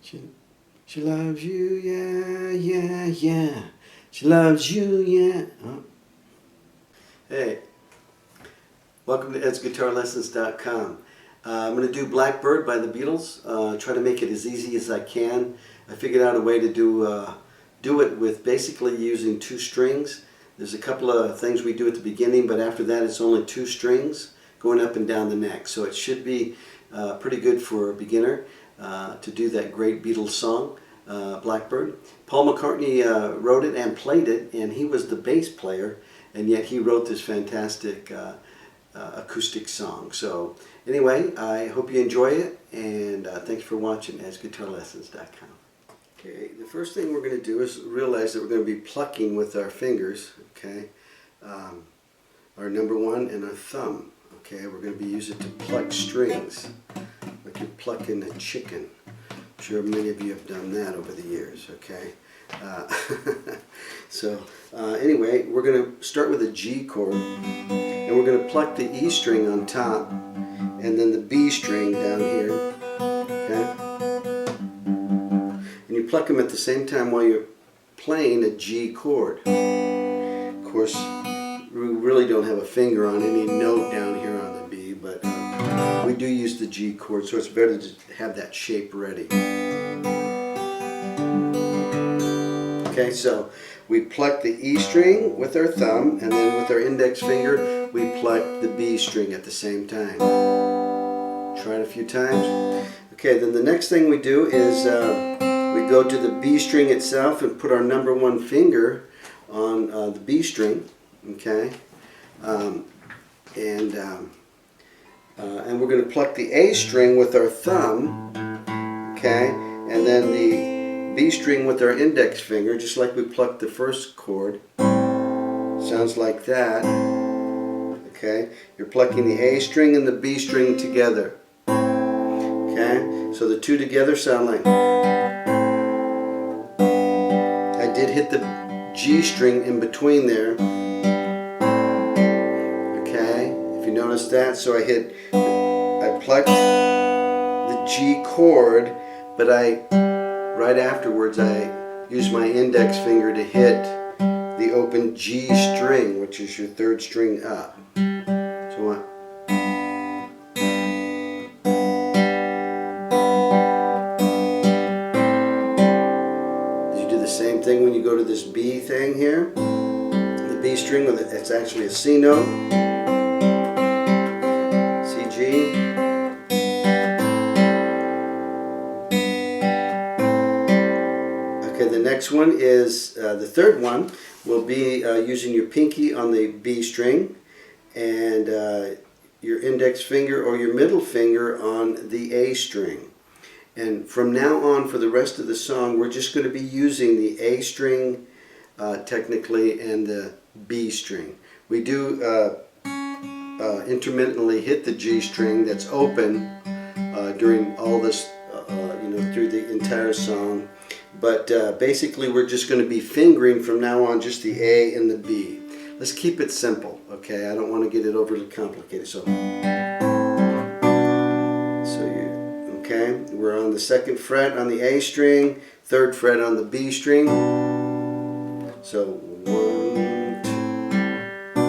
She, she loves you, yeah, yeah, yeah. She loves you, yeah. Oh. Hey, welcome to edsguitarlessons.com. I'm going to do Blackbird by the Beatles. Try to make it as easy as I can. I figured out a way to do it with basically using two strings. There's a couple of things we do at the beginning, but after that it's only two strings going up and down the neck. So it should be pretty good for a beginner to do that great Beatles song, Blackbird. Paul McCartney wrote it and played it, and he was the bass player, and yet he wrote this fantastic acoustic song. So anyway, I hope you enjoy it, and thanks for watching edsguitarlessons.com. Okay, the first thing we're going to do is realize that we're going to be plucking with our fingers, okay, our number one and our thumb. Okay, we're going to be using it to pluck strings, like you're plucking a chicken. I'm sure many of you have done that over the years, okay. Anyway, we're going to start with a G chord, and we're going to pluck the E string on top, and then the B string down here, okay. And you pluck them at the same time while you're playing a G chord. Of course, we really don't have a finger on any note down here on the B, but we do use the G chord, so it's better to have that shape ready. Okay, so we pluck the E string with our thumb, and then with our index finger we pluck the B string at the same time. Try it a few times. Okay, then the next thing we do is we go to the B string itself and put our number one finger on the B string, okay, and we're going to pluck the A string with our thumb, okay, and then the B string with our index finger, just like we plucked the first chord. Sounds like that. Okay, you're plucking the A string and the B string together. Okay, so the two together sound like. I did hit the G string in between there. Okay, if you notice that, so I plucked the G chord, but right afterwards I use my index finger to hit the open G string, which is your third string up. So you do the same thing when you go to this B thing here. The B string, it's actually a C note. C, G. Okay, the next one is, the third one will be using your pinky on the B string and your index finger or your middle finger on the A string. And from now on, for the rest of the song, we're just going to be using the A string technically and the B string. We do intermittently hit the G string that's open during all this, through the entire song. But basically we're just going to be fingering from now on just the A and the B. Let's keep it simple, okay? I don't want to get it overly complicated. Okay, we're on the second fret on the A string, third fret on the B string. So 1, 2.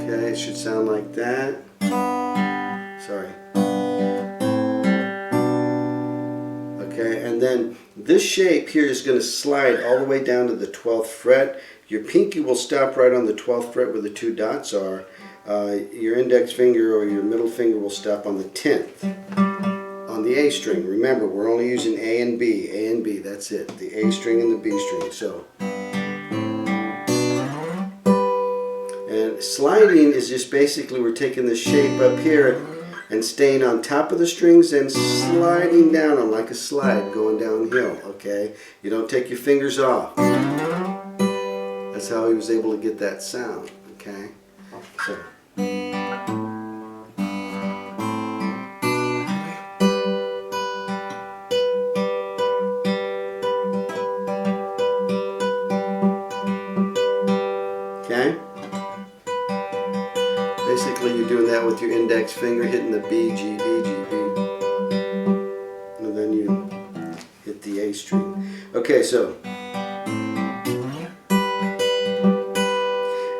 Okay, it should sound like that. Sorry. Okay, and then this shape here is going to slide all the way down to the 12th fret. Your pinky will stop right on the 12th fret where the two dots are. Your index finger or your middle finger will stop on the 10th. On the A string. Remember, we're only using A and B. A and B, that's it. The A string and the B string. So, and sliding is just basically we're taking the shape up here and staying on top of the strings and sliding down them like a slide going downhill, okay? You don't take your fingers off. That's how he was able to get that sound, okay? So. Okay? Basically you're doing that with your index finger hitting the B, G, B, G, B. And then you hit the A string. Okay, so,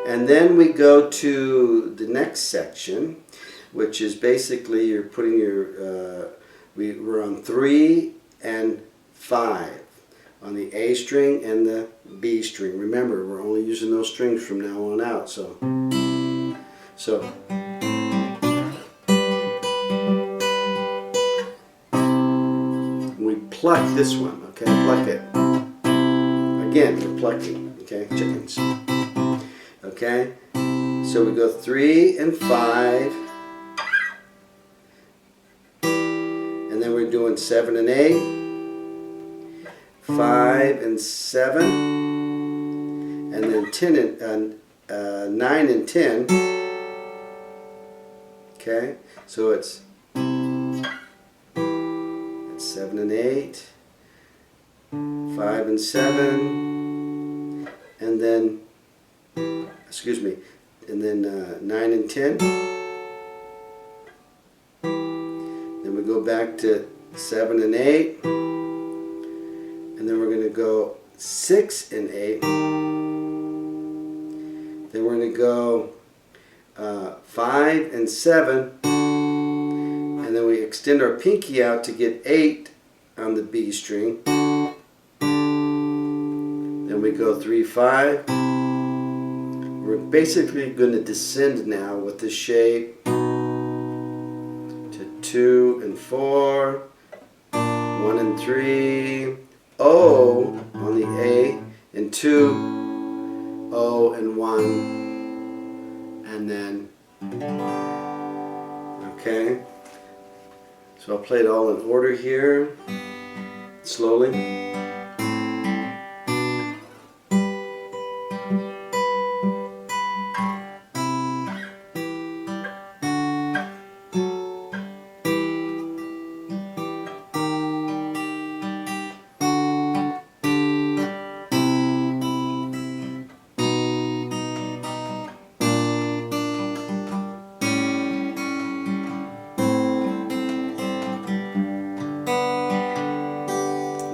and then we go to the next section, which is basically you're putting your, we're on 3 and 5 on the A string and the B string. Remember, we're only using those strings from now on out. So we pluck this one, okay? Pluck it. Again, we're plucking, okay? Chickens. Okay? So we go 3 and 5. And then we're doing 7 and 8. 5 and 7, and then 9 and 10. Okay, so it's 7 and 8, 5 and 7, and then, excuse me, and then 9 and 10. Then we go back to 7 and 8. And then we're going to go 6 and 8. Then we're going to go 5 and 7. And then we extend our pinky out to get 8 on the B string. Then we go 3, 5. We're basically going to descend now with the shape to 2 and 4, 1 and 3. O on the A, and 2, O and 1, and then, okay, so I'll play it all in order here, slowly.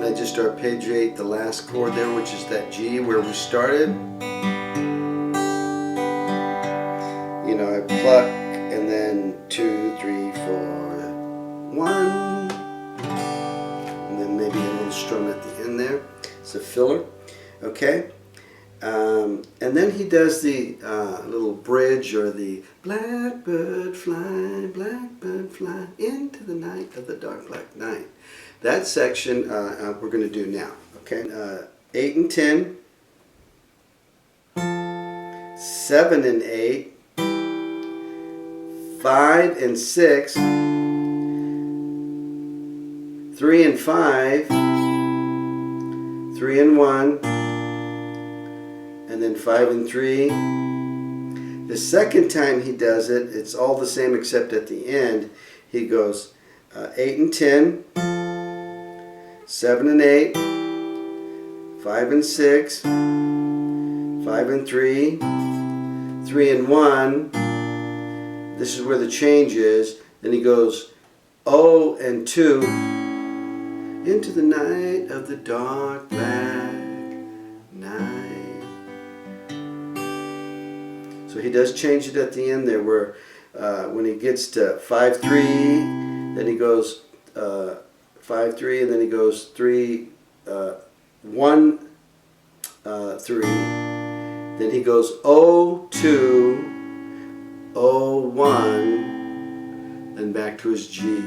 I just arpeggiate the last chord there, which is that G where we started. You know, I pluck and then 2, 3, 4, 1, and then maybe a little strum at the end there. It's a filler, okay. And then he does the little bridge, or the blackbird fly into the night of the dark black night. That section we're going to do now, okay? 8 and 10, 7 and 8, 5 and 6, 3 and 5, 3 and 1, and then 5 and 3. The second time he does it, it's all the same except at the end. He goes 8 and 10, 7 and 8, 5 and 6, 5 and 3, 3 and 1. This is where the change is. Then he goes O and 2, into the night of the dark black night. So he does change it at the end there, where when he gets to 5, 3, then he goes 5, 3, and then he goes 3, 1, 3. Then he goes O, 2, O, 1, then back to his G.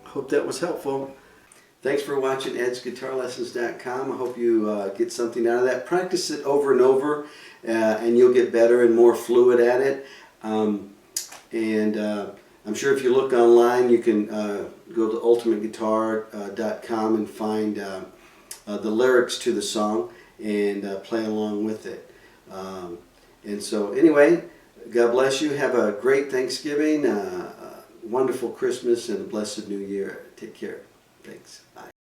Hope that was helpful. Thanks for watching edsguitarlessons.com. I hope you get something out of that. Practice it over and over, and you'll get better and more fluid at it. I'm sure if you look online, you can go to ultimateguitar.com and find the lyrics to the song and play along with it. And so anyway, God bless you. Have a great Thanksgiving, wonderful Christmas, and a blessed New Year. Take care. Thanks. Bye.